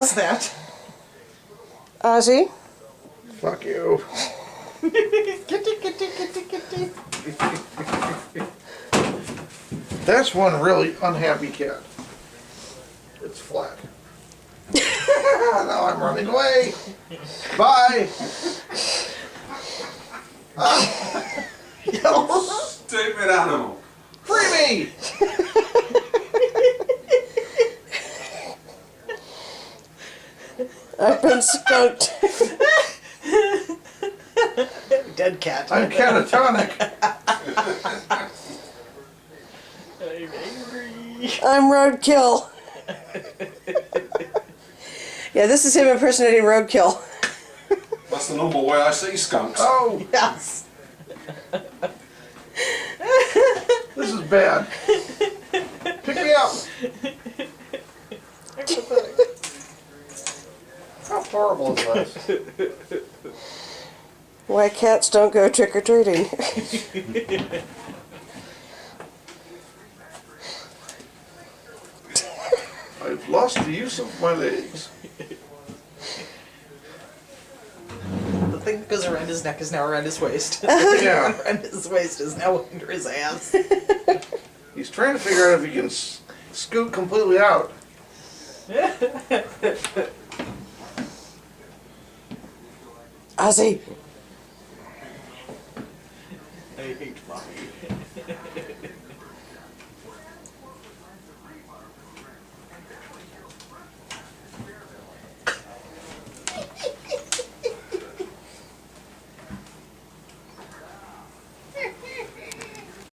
What's that? Ozzy? Fuck you. Kitty. That's one really unhappy cat. It's flat. Now I'm running away. Bye. Stupid animal. Free me. I've been skunked. Dead cat. I'm catatonic. I'm angry. I'm roadkill. Yeah, this is him impersonating roadkill. That's the normal way I see skunks. Oh, Yes. this is bad. Pick me up. How horrible is this? Why cats don't go trick-or-treating. I've lost the use of my legs. The thing that goes around his neck is now around his waist. Yeah. Around his waist is now under his ass. He's trying to figure out if he can scoot completely out. Ozzy. I hate mommy.